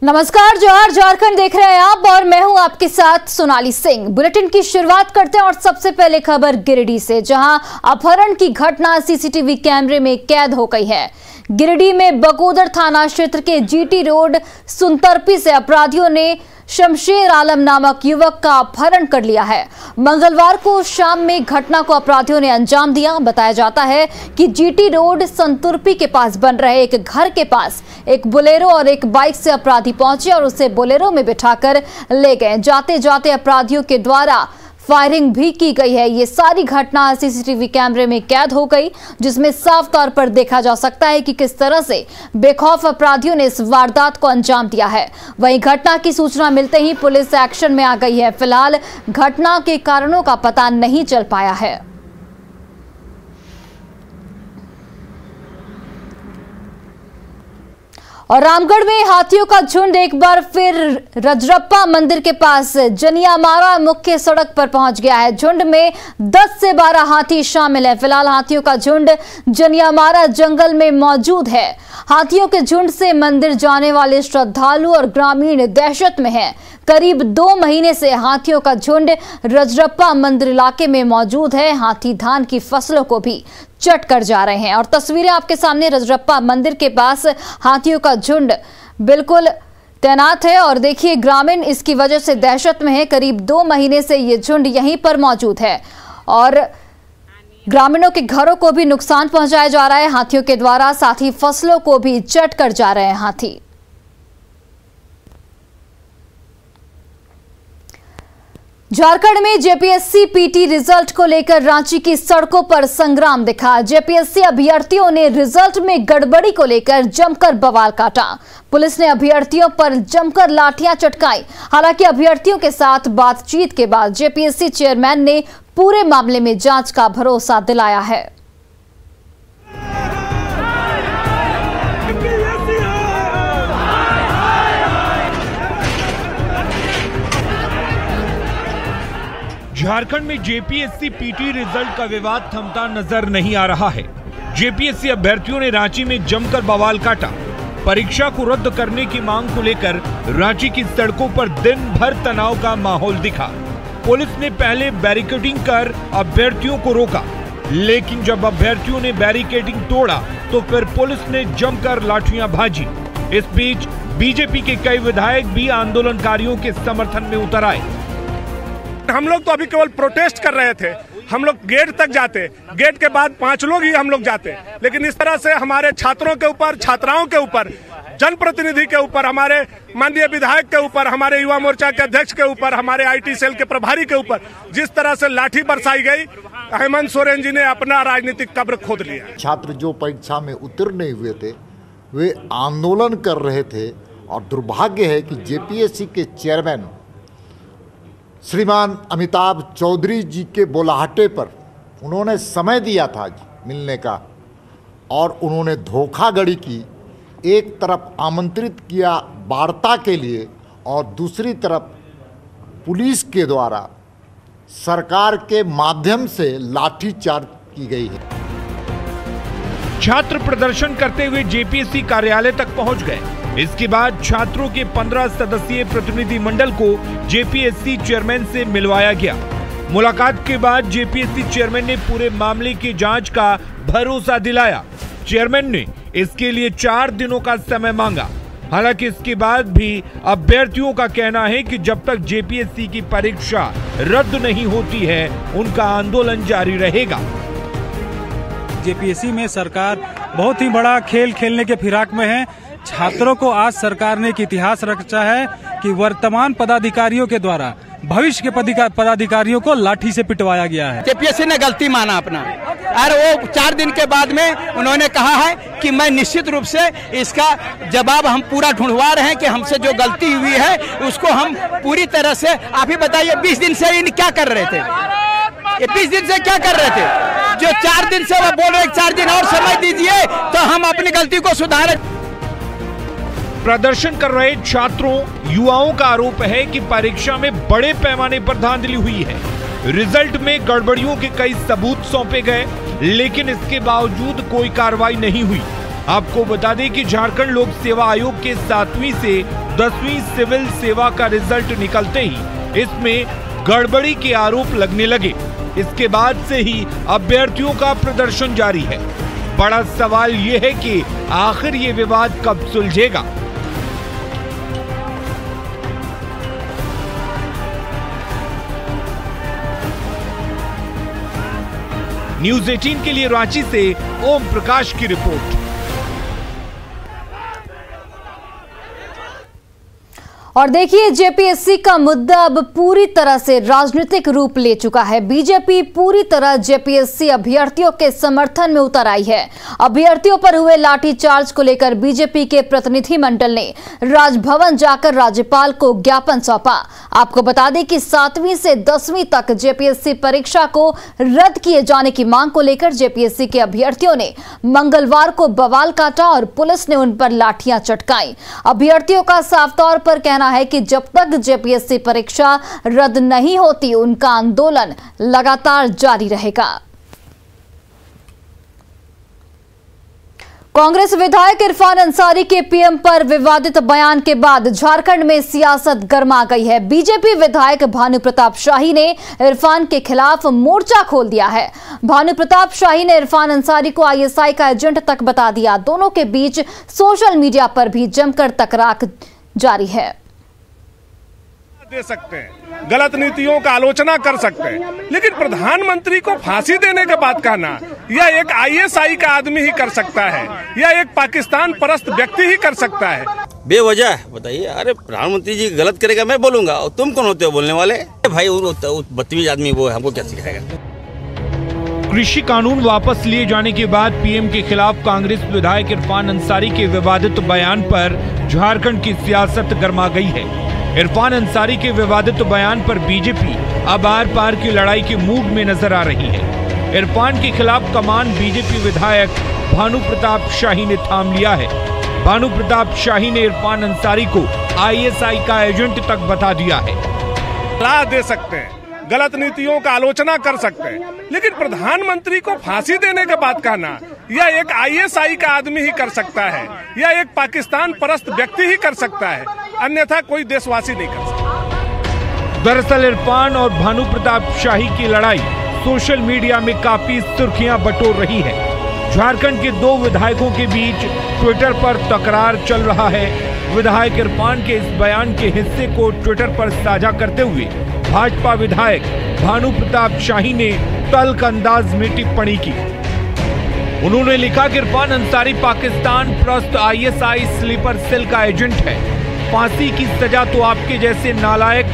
नमस्कार, जोहार, झारखंड देख रहे हैं आप और मैं हूं आपके साथ सोनाली सिंह। बुलेटिन की शुरुआत करते हैं और सबसे पहले खबर गिरिडीह से, जहां अपहरण की घटना सीसीटीवी कैमरे में कैद हो गई है। गिरिडीह में बकोदर थाना क्षेत्र के जीटी रोड सुनतरपी से अपराधियों ने शमशेर आलम नामक युवक का अपहरण कर लिया है। मंगलवार को शाम में घटना को अपराधियों ने अंजाम दिया। बताया जाता है कि जीटी रोड संतुरपी के पास बन रहे एक घर के पास एक बोलेरो और एक बाइक से अपराधी पहुंचे और उसे बोलेरो में बिठाकर ले गए। जाते जाते अपराधियों के द्वारा फायरिंग भी की गई है। ये सारी घटना सीसीटीवी कैमरे में कैद हो गई, जिसमें साफ तौर पर देखा जा सकता है कि किस तरह से बेखौफ अपराधियों ने इस वारदात को अंजाम दिया है। वहीं घटना की सूचना मिलते ही पुलिस एक्शन में आ गई है। फिलहाल घटना के कारणों का पता नहीं चल पाया है। और रामगढ़ में हाथियों का झुंड एक बार फिर रजरप्पा मंदिर के पास जनियामारा मुख्य सड़क पर पहुंच गया है। झुंड में 10 से 12 हाथी शामिल है। फिलहाल हाथियों का झुंड जनियामारा जंगल में मौजूद है। हाथियों के झुंड से मंदिर जाने वाले श्रद्धालु और ग्रामीण दहशत में हैं। करीब 2 महीने से हाथियों का झुंड रजरप्पा मंदिर इलाके में मौजूद है। हाथी धान की फसलों को भी चट कर जा रहे हैं। और तस्वीरें आपके सामने, रजरप्पा मंदिर के पास हाथियों का झुंड बिल्कुल तैनात है और देखिए ग्रामीण इसकी वजह से दहशत में है। करीब 2 महीने से ये झुंड यहीं पर मौजूद है और ग्रामीणों के घरों को भी नुकसान पहुंचाया जा रहा है हाथियों के द्वारा, साथ ही फसलों को भी चट कर जा रहे हैं हाथी। झारखंड में जेपीएससी पीटी रिजल्ट को लेकर रांची की सड़कों पर संग्राम दिखा। जेपीएससी अभ्यर्थियों ने रिजल्ट में गड़बड़ी को लेकर जमकर बवाल काटा। पुलिस ने अभ्यर्थियों पर जमकर लाठियां चटकाई। हालांकि अभ्यर्थियों के साथ बातचीत के बाद जेपीएससी चेयरमैन ने पूरे मामले में जांच का भरोसा दिलाया है। झारखंड में जेपीएससी पीटी रिजल्ट का विवाद थमता नजर नहीं आ रहा है। जेपीएससी अभ्यर्थियों ने रांची में जमकर बवाल काटा। परीक्षा को रद्द करने की मांग को लेकर रांची की सड़कों पर दिन भर तनाव का माहौल दिखा। पुलिस ने पहले बैरिकेडिंग कर अभ्यर्थियों को रोका, लेकिन जब अभ्यर्थियों ने बैरिकेडिंग तोड़ा तो फिर पुलिस ने जमकर लाठियां भाजी। इस बीच बीजेपी के कई विधायक भी आंदोलनकारियों के समर्थन में उतर आए। हम लोग तो अभी केवल प्रोटेस्ट कर रहे थे। हम लोग गेट तक जाते, गेट के बाद 5 लोग ही हम लोग जाते, लेकिन इस तरह से हमारे छात्रों के ऊपर, छात्राओं के ऊपर, जनप्रतिनिधि के ऊपर, हमारे माननीय विधायक के ऊपर, हमारे युवा मोर्चा के अध्यक्ष के ऊपर, हमारे आईटी सेल के प्रभारी के ऊपर जिस तरह से लाठी बरसाई गई, हेमंत सोरेन जी ने अपना राजनीतिक कब्र खोद लिया। छात्र जो परीक्षा में उत्तीर्ण नहीं हुए थे वे आंदोलन कर रहे थे और दुर्भाग्य है कि जेपीएससी के चेयरमैन श्रीमान अमिताभ चौधरी जी के बुलाहटे पर उन्होंने समय दिया था मिलने का और उन्होंने धोखाधड़ी की। एक तरफ आमंत्रित किया वार्ता के लिए और दूसरी तरफ पुलिस के द्वारा सरकार के माध्यम से लाठीचार्ज की गई है। छात्र प्रदर्शन करते हुए जेपीएससी कार्यालय तक पहुंच गए। इसके बाद छात्रों के 15 सदस्यीय प्रतिनिधि मंडल को जेपीएससी चेयरमैन से मिलवाया गया। मुलाकात के बाद जेपीएससी चेयरमैन ने पूरे मामले की जांच का भरोसा दिलाया। चेयरमैन ने इसके लिए 4 दिनों का समय मांगा। हालांकि इसके बाद भी अभ्यर्थियों का कहना है कि जब तक जेपीएससी की परीक्षा रद्द नहीं होती है उनका आंदोलन जारी रहेगा। जेपीएससी में सरकार बहुत ही बड़ा खेल खेलने के फिराक में है। छात्रों को आज सरकार ने एक इतिहास रचा है कि वर्तमान पदाधिकारियों के द्वारा भविष्य के पदाधिकारियों को लाठी से पिटवाया गया है। जेपीएससी ने गलती माना अपना और वो 4 दिन के बाद में उन्होंने कहा है कि मैं निश्चित रूप से इसका जवाब हम पूरा ढूंढवा रहे हैं कि हमसे जो गलती हुई है उसको हम पूरी तरह से। आप ही बताइए 20 दिन से इन क्या कर रहे थे? ये 20 दिन से क्या कर रहे थे? जो 4 दिन से वो बोल रहे 4 दिन और समय दीजिए तो हम अपनी गलती को सुधारें। प्रदर्शन कर रहे छात्रों, युवाओं का आरोप है कि परीक्षा में बड़े पैमाने पर धांधली हुई है। रिजल्ट में गड़बड़ियों के कई सबूत सौंपे गए, लेकिन इसके बावजूद कोई कार्रवाई नहीं हुई। आपको बता दें कि झारखंड लोक सेवा आयोग के 7वीं से 10वीं सिविल सेवा का रिजल्ट निकलते ही इसमें गड़बड़ी के आरोप लगने लगे। इसके बाद से ही अभ्यर्थियों का प्रदर्शन जारी है। बड़ा सवाल ये है कि आखिर ये विवाद कब सुलझेगा। न्यूज़ 18 के लिए रांची से ओम प्रकाश की रिपोर्ट। और देखिए, जेपीएससी का मुद्दा अब पूरी तरह से राजनीतिक रूप ले चुका है। बीजेपी पूरी तरह जेपीएससी अभ्यर्थियों के समर्थन में उतर आई है। अभ्यर्थियों पर हुए लाठीचार्ज को लेकर बीजेपी के प्रतिनिधि मंडल ने राजभवन जाकर राज्यपाल को ज्ञापन सौंपा। आपको बता दें कि 7वीं से 10वीं तक जेपीएससी परीक्षा को रद्द किए जाने की मांग को लेकर जेपीएससी के अभ्यर्थियों ने मंगलवार को बवाल काटा और पुलिस ने उन पर लाठियां चटकाई। अभ्यर्थियों का साफ तौर पर कहना है कि जब तक जेपीएससी परीक्षा रद्द नहीं होती, उनका आंदोलन लगातार जारी रहेगा। कांग्रेस विधायक इरफान अंसारी के पीएम पर विवादित बयान के बाद झारखंड में सियासत गर्मा गई है। बीजेपी विधायक भानु प्रताप शाही ने इरफान के खिलाफ मोर्चा खोल दिया है। भानु प्रताप शाही ने इरफान अंसारी को आईएसआई का एजेंट तक बता दिया। दोनों के बीच सोशल मीडिया पर भी जमकर तकरार जारी है। दे सकते हैं, गलत नीतियों का आलोचना कर सकते हैं, लेकिन प्रधानमंत्री को फांसी देने के बाद कहना यह एक आईएसआई का आदमी ही कर सकता है, यह एक पाकिस्तान परस्त व्यक्ति ही कर सकता है। बेवजह बताइए, अरे प्रधानमंत्री जी गलत करेगा मैं बोलूंगा और तुम कौन होते हो बोलने वाले? भाई बदतमीज आदमी वो हमको क्या सिखाएगा। कृषि कानून वापस लिए जाने के बाद पीएम के खिलाफ कांग्रेस विधायक इरफान अंसारी के विवादित बयान पर झारखंड की सियासत गर्मा गई है। इरफान अंसारी के विवादित बयान पर बीजेपी अब आर पार की लड़ाई के मूड में नजर आ रही है। इरफान के खिलाफ कमान बीजेपी विधायक भानु प्रताप शाही ने थाम लिया है। भानु प्रताप शाही ने इरफान अंसारी को आईएसआई का एजेंट तक बता दिया है। सलाह दे सकते हैं, गलत नीतियों का आलोचना कर सकते हैं, लेकिन प्रधानमंत्री को फांसी देने के बाद कहना यह एक आईएसआई का आदमी ही कर सकता है, यह एक पाकिस्तान परस्त व्यक्ति ही कर सकता है, अन्यथा कोई देशवासी नहीं कर सकता। दरअसल इरफान और भानु प्रताप शाही की लड़ाई सोशल मीडिया में काफी सुर्खियां बटोर रही है। झारखंड के दो विधायकों के बीच ट्विटर पर तकरार चल रहा है। विधायक इरफान के इस बयान के हिस्से को ट्विटर पर साझा करते हुए भाजपा विधायक भानु प्रताप शाही ने तल्ख अंदाज में टिप्पणी की। उन्होंने लिखा कि इरफान अंसारी पाकिस्तान परस्त आईएसआई स्लीपर सेल का एजेंट है। फांसी की सजा तो आपके जैसे नालायक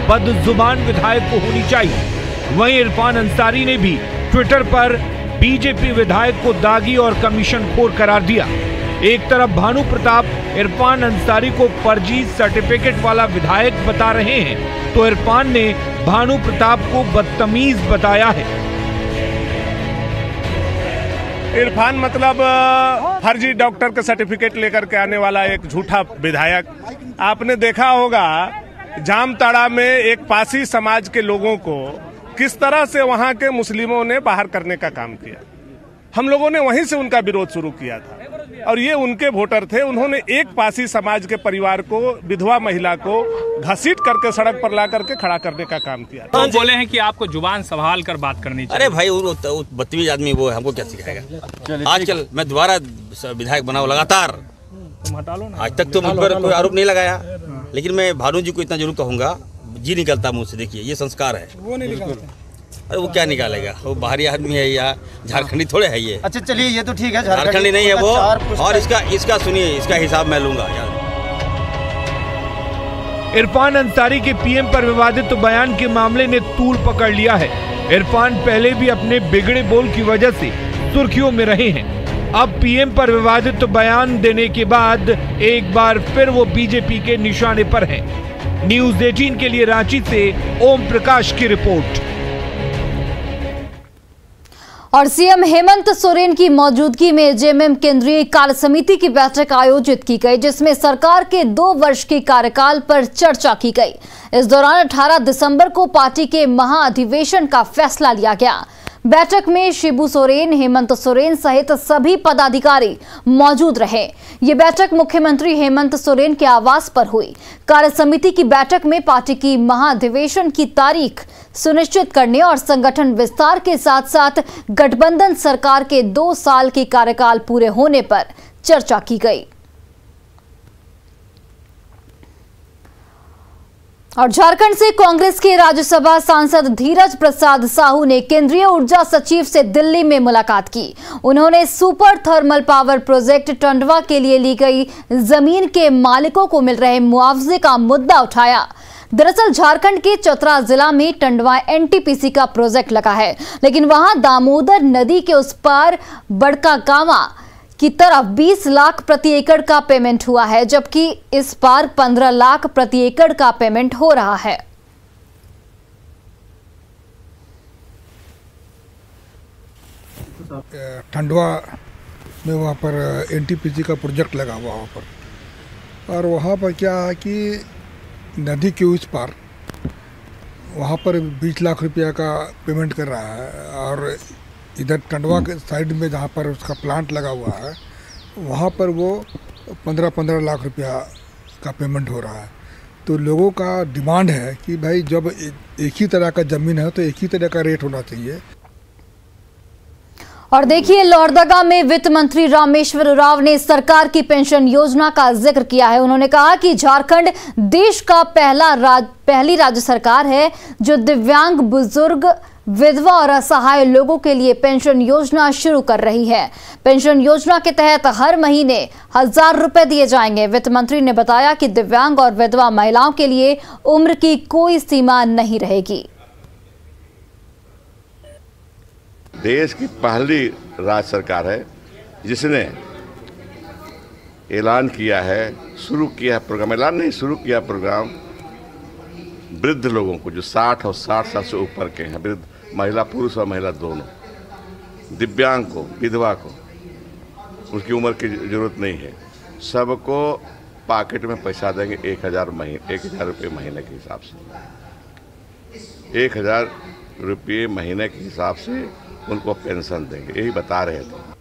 बदजुबान विधायक को होनी चाहिए। वहीं इरफान अंसारी ने भी ट्विटर पर बीजेपी विधायक को दागी और कमीशनखोर करार दिया। एक तरफ भानु प्रताप इरफान अंसारी को फर्जी सर्टिफिकेट वाला विधायक बता रहे हैं, तो इरफान ने भानु प्रताप को बदतमीज बताया है। इरफान मतलब फर्जी डॉक्टर का सर्टिफिकेट लेकर के आने वाला एक झूठा विधायक। आपने देखा होगा जामताड़ा में एक पासी समाज के लोगों को किस तरह से वहां के मुस्लिमों ने बाहर करने का काम किया। हम लोगों ने वहीं से उनका विरोध शुरू किया था और ये उनके वोटर थे। उन्होंने एक पासी समाज के परिवार को, विधवा महिला को घसीट करके सड़क पर ला करके खड़ा करने का काम किया। तो बोले हैं कि आपको जुबान संभाल कर बात करनी चाहिए। अरे भाई बदतमीज आदमी वो हमको क्या सिखाएगा। आजकल मैं दोबारा विधायक बनाऊं लगातार, तुम हटा लो ना। आज तक तो मुझ पर कोई आरोप नहीं लगाया, लेकिन मैं भानु जी को इतना जरूर कहूंगा, जी निकलता मुंह से, देखिए ये संस्कार है। वो नहीं निकलता। अरे वो क्या निकालेगा, वो बाहरी आदमी है या झारखंडी थोड़े है ये। अच्छा चलिए ये तो ठीक है, झारखंडी नहीं है वो। और इसका सुनिए, इसका हिसाब मैं लूंगा यार। इरफान अंसारी के पीएम पर विवादित बयान के मामले ने तूल पकड़ लिया है। इरफान पहले भी अपने बिगड़े बोल की वजह से सुर्खियों में रहे हैं। अब पीएम पर विवादित बयान देने के बाद एक बार फिर वो बीजेपी के निशाने पर हैं। न्यूज़ 18 के लिए रांची से ओम प्रकाश की रिपोर्ट। और सीएम हेमंत सोरेन की मौजूदगी में जेएमएम केंद्रीय कार्य समिति की बैठक आयोजित की गई, जिसमें सरकार के 2 वर्ष के कार्यकाल पर चर्चा की गई। इस दौरान 18 दिसंबर को पार्टी के महाअधिवेशन का फैसला लिया गया। बैठक में शिबू सोरेन, हेमंत सोरेन सहित सभी पदाधिकारी मौजूद रहे। ये बैठक मुख्यमंत्री हेमंत सोरेन के आवास पर हुई। कार्य समिति की बैठक में पार्टी की महाधिवेशन की तारीख सुनिश्चित करने और संगठन विस्तार के साथ साथ गठबंधन सरकार के 2 साल के कार्यकाल पूरे होने पर चर्चा की गई। और झारखंड से कांग्रेस के राज्यसभा सांसद धीरज प्रसाद साहू ने केंद्रीय ऊर्जा सचिव से दिल्ली में मुलाकात की। उन्होंने super thermal power project Tandwa के लिए ली गई जमीन के मालिकों को मिल रहे मुआवजे का मुद्दा उठाया। दरअसल झारखंड के चतरा जिला में टंडवा एनटीपीसी का प्रोजेक्ट लगा है, लेकिन वहां दामोदर नदी के उस पार बड़कागांवा की तरफ 20 लाख प्रति एकड़ का पेमेंट हुआ है, जबकि इस पार 15 लाख प्रति एकड़ का पेमेंट हो रहा है। टंडवा में वहाँ पर एनटीपीसी का प्रोजेक्ट लगा हुआ वहाँ पर, और वहाँ पर क्या है कि नदी के उस पार वहाँ पर 20 लाख रुपया का पेमेंट कर रहा है, और इधर टंडवा के साइड में जहाँ पर उसका प्लांट लगा हुआ है वहाँ पर वो 15-15 लाख रुपया का पेमेंट हो रहा है। तो लोगों का डिमांड है कि भाई जब एक ही तरह का ज़मीन है तो एक ही तरह का रेट होना चाहिए। और देखिए, लोहरदगा में वित्त मंत्री रामेश्वर उरांव ने सरकार की पेंशन योजना का जिक्र किया है। उन्होंने कहा कि झारखंड देश का पहली राज्य सरकार है जो दिव्यांग, बुजुर्ग, विधवा और असहाय लोगों के लिए पेंशन योजना शुरू कर रही है। पेंशन योजना के तहत हर महीने 1000 रुपए दिए जाएंगे। वित्त मंत्री ने बताया कि दिव्यांग और विधवा महिलाओं के लिए उम्र की कोई सीमा नहीं रहेगी। देश की पहली राज्य सरकार है जिसने ऐलान किया है, शुरू किया है प्रोग्राम, ऐलान नहीं शुरू किया प्रोग्राम वृद्ध लोगों को जो 60 और 60 साल से ऊपर के हैं, वृद्ध महिला, पुरुष और महिला दोनों, दिव्यांग को, विधवा को, उसकी उम्र की जरूरत नहीं है, सबको पॉकेट में पैसा देंगे 1000 रुपये महीने के हिसाब से, 1000 रुपये महीने के हिसाब से उनको पेंशन देंगे, यही बता रहे थे।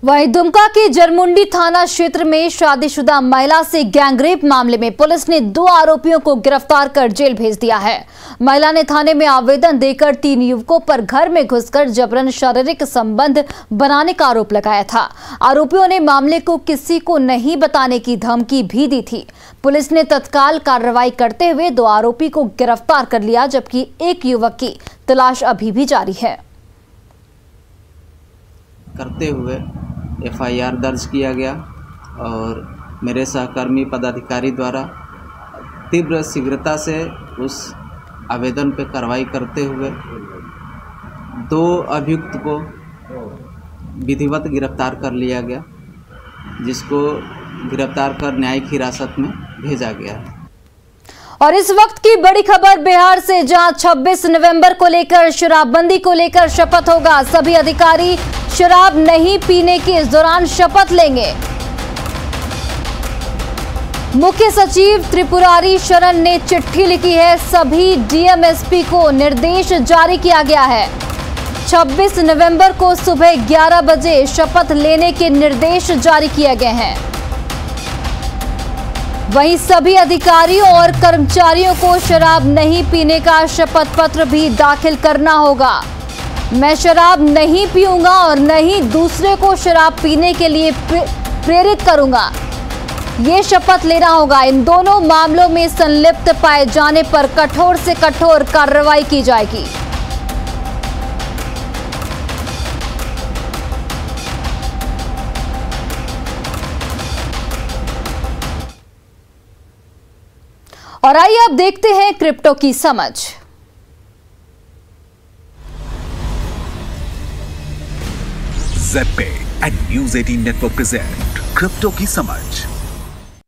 वहीं दुमका के जरमुंडी थाना क्षेत्र में शादीशुदा महिला से गैंगरेप मामले में पुलिस ने 2 आरोपियों को गिरफ्तार कर जेल भेज दिया है। महिला ने थाने में आवेदन देकर 3 युवकों पर घर में घुसकर जबरन शारीरिक संबंध बनाने का आरोप लगाया था। आरोपियों ने मामले को किसी को नहीं बताने की धमकी भी दी थी। पुलिस ने तत्काल कार्रवाई करते हुए 2 आरोपी को गिरफ्तार कर लिया, जबकि 1 युवक की तलाश अभी भी जारी है। करते हुए FIR दर्ज किया गया और मेरे सहकर्मी पदाधिकारी द्वारा तीव्र शीघ्रता से उस आवेदन पर कार्रवाई करते हुए 2 अभियुक्त को विधिवत गिरफ्तार कर लिया गया, जिसको गिरफ्तार कर न्यायिक हिरासत में भेजा गया है। और इस वक्त की बड़ी खबर बिहार से, जहां 26 नवंबर को लेकर शराबबंदी को लेकर शपथ होगा। सभी अधिकारी शराब नहीं पीने के इस दौरान शपथ लेंगे। मुख्य सचिव त्रिपुरारी शरण ने चिट्ठी लिखी है। सभी DMSP को निर्देश जारी किया गया है। 26 नवंबर को सुबह 11 बजे शपथ लेने के निर्देश जारी किए गए हैं। वहीं सभी अधिकारियों और कर्मचारियों को शराब नहीं पीने का शपथ पत्र भी दाखिल करना होगा। मैं शराब नहीं पीऊंगा और न ही दूसरे को शराब पीने के लिए प्रेरित करूंगा, ये शपथ लेना होगा। इन दोनों मामलों में संलिप्त पाए जाने पर कठोर से कठोर कार्रवाई की जाएगी। और आइए अब देखते हैं क्रिप्टो की समझ। ZPay and News 18 Network present crypto की समझ।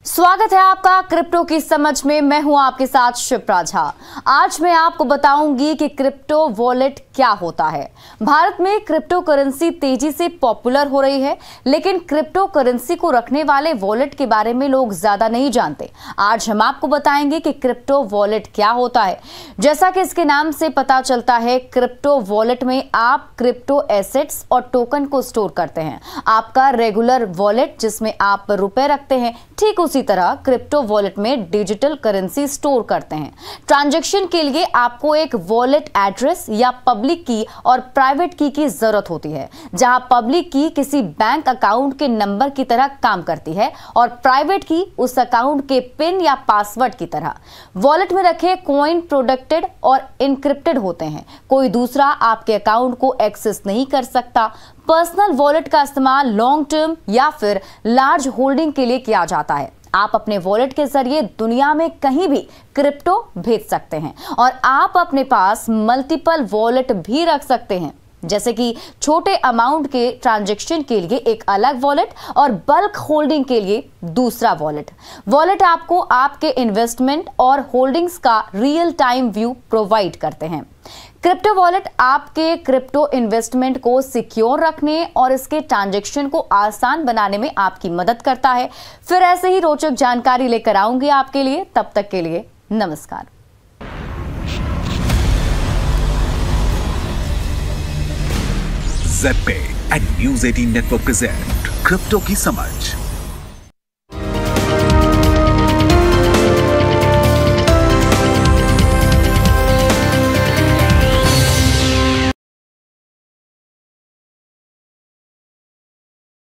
स्वागत है आपका क्रिप्टो की समझ में। मैं हूं आपके साथ शिप्रा झा। आज मैं आपको बताऊंगी कि क्रिप्टो वॉलेट क्या होता है। भारत में क्रिप्टो करेंसी तेजी से पॉपुलर हो रही है, लेकिन क्रिप्टो करेंसी को रखने वाले वॉलेट के बारे में लोग ज्यादा नहीं जानते। आज हम आपको बताएंगे कि क्रिप्टो वॉलेट क्या होता है। जैसा कि इसके नाम से पता चलता है, क्रिप्टो वॉलेट में आप क्रिप्टो एसेट्स और टोकन को स्टोर करते हैं। आपका रेगुलर वॉलेट जिसमें आप रुपए रखते हैं, ठीक उसी तरह क्रिप्टो वॉलेट में डिजिटल करेंसी स्टोर करते हैं। ट्रांजैक्शन के लिए आपको एक वॉलेट एड्रेस या पब्लिक की और प्राइवेट की जरूरत होती है, जहां पब्लिक की किसी बैंक अकाउंट के नंबर की तरह काम करती है और प्राइवेट की उस अकाउंट के पिन या पासवर्ड की तरह। वॉलेट में रखे कॉइन प्रोटेक्टेड और इनक्रिप्टेड होते हैं। कोई दूसरा आपके अकाउंट को एक्सेस नहीं कर सकता। पर्सनल वॉलेट का इस्तेमाल लॉन्ग टर्म या फिर लार्ज होल्डिंग के लिए किया जाता है। आप अपने वॉलेट के जरिए दुनिया में कहीं भी क्रिप्टो भेज सकते हैं और आप अपने पास मल्टीपल वॉलेट भी रख सकते हैं, जैसे कि छोटे अमाउंट के ट्रांजैक्शन के लिए एक अलग वॉलेट और बल्क होल्डिंग के लिए दूसरा वॉलेट। वॉलेट आपको आपके इन्वेस्टमेंट और होल्डिंग्स का रियल टाइम व्यू प्रोवाइड करते हैं। क्रिप्टो वॉलेट आपके क्रिप्टो इन्वेस्टमेंट को सिक्योर रखने और इसके ट्रांजैक्शन को आसान बनाने में आपकी मदद करता है। फिर ऐसे ही रोचक जानकारी लेकर आऊंगी आपके लिए। तब तक के लिए नमस्कार। ZPay and News 18 Network present crypto की समझ।